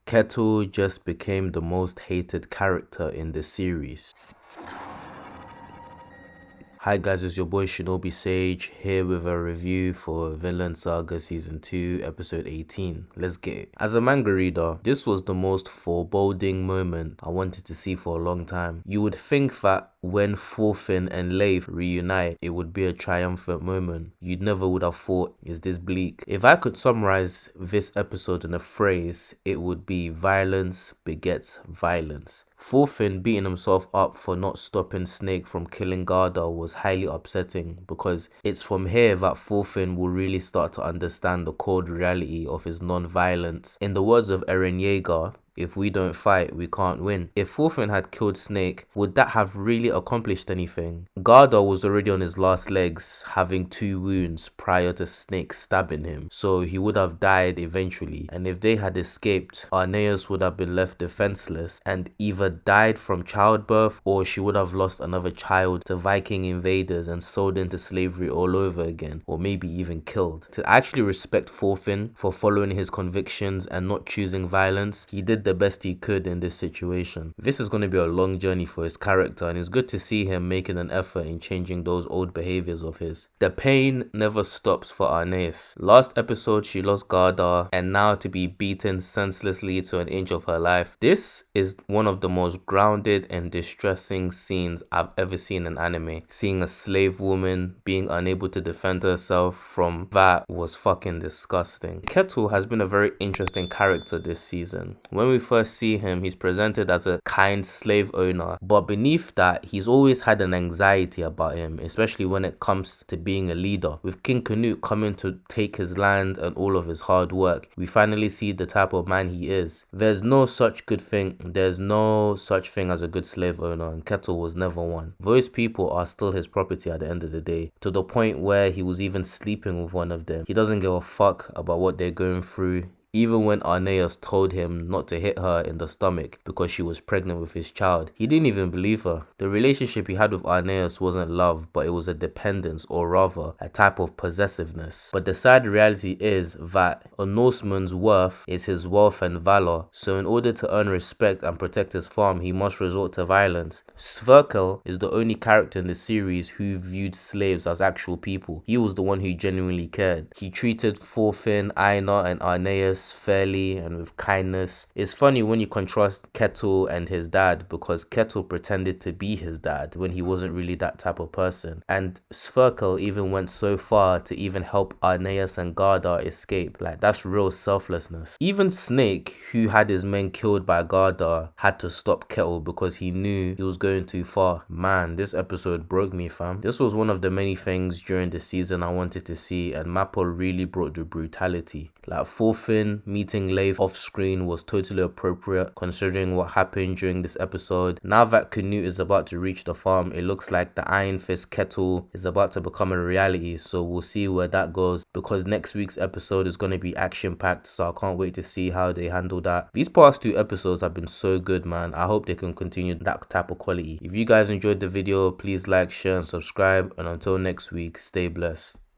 Kettle just became the most hated character in the series. Hi guys, it's your boy Shinobi Sage here with a review for Vinland Saga Season 2 Episode 18. Let's get it. As a manga reader, this was the most foreboding moment I wanted to see for a long time. You would think that when Thorfinn and Leif reunite, it would be a triumphant moment. You'd never would have thought, is this bleak? If I could summarize this episode in a phrase, it would be violence begets violence. Thorfinn beating himself up for not stopping Snake from killing Garda was highly upsetting because it's from here that Thorfinn will really start to understand the cold reality of his non-violence. In the words of Eren Yeager, if we don't fight, we can't win. If Thorfinn had killed Snake, would that have really accomplished anything? Garda was already on his last legs, having 2 wounds prior to Snake stabbing him, so he would have died eventually. And if they had escaped, Arneas would have been left defenseless and either died from childbirth or she would have lost another child to Viking invaders and sold into slavery all over again, or maybe even killed. To actually respect Thorfinn for following his convictions and not choosing violence, he did the best he could in this situation. This is going to be a long journey for his character, and it's good to see him making an effort in changing those old behaviors of his. The pain never stops for Arneas. Last episode she lost Garda, and now to be beaten senselessly to an inch of her life. This is one of the most grounded and distressing scenes I've ever seen in anime. Seeing a slave woman being unable to defend herself from that was fucking disgusting. Kettle has been a very interesting character this season. When we first see him, he's presented as a kind slave owner, but beneath that, he's always had an anxiety about him, especially when it comes to being a leader. With King Canute coming to take his land and all of his hard work, we finally see the type of man he is. There's no such thing as a good slave owner, and Kettle was never one. Those people are still his property at the end of the day, to the point where he was even sleeping with one of them. He doesn't give a fuck about what they're going through. Even when Arneas told him not to hit her in the stomach because she was pregnant with his child, he didn't even believe her. The relationship he had with Arneas wasn't love, but it was a dependence, or rather, a type of possessiveness. But the sad reality is that a Norseman's worth is his wealth and valor, so in order to earn respect and protect his farm, he must resort to violence. Sverkel is the only character in the series who viewed slaves as actual people. He was the one who genuinely cared. He treated Thorfinn, Einar, and Arneas fairly and with kindness. It's funny when you contrast Kettle and his dad, because Kettle pretended to be his dad when he wasn't really that type of person, and Sverkel even went so far to even help Arneas and Garda escape. Like, that's real selflessness. Even Snake, who had his men killed by Garda, had to stop Kettle because he knew he was going too far. Man, this episode broke me, fam. This was one of the many things during the season I wanted to see, and Mappa really brought the brutality. Like, Thorfinn meeting Leif off screen was totally appropriate considering what happened during this episode. Now that Canute is about to reach the farm, it looks like the Iron Fist Kettle is about to become a reality, so we'll see where that goes, because next week's episode is going to be action packed, so I can't wait to see how they handle that. These past 2 episodes have been so good, man. I hope they can continue that type of quality. If you guys enjoyed the video, please like, share and subscribe, and until next week, stay blessed.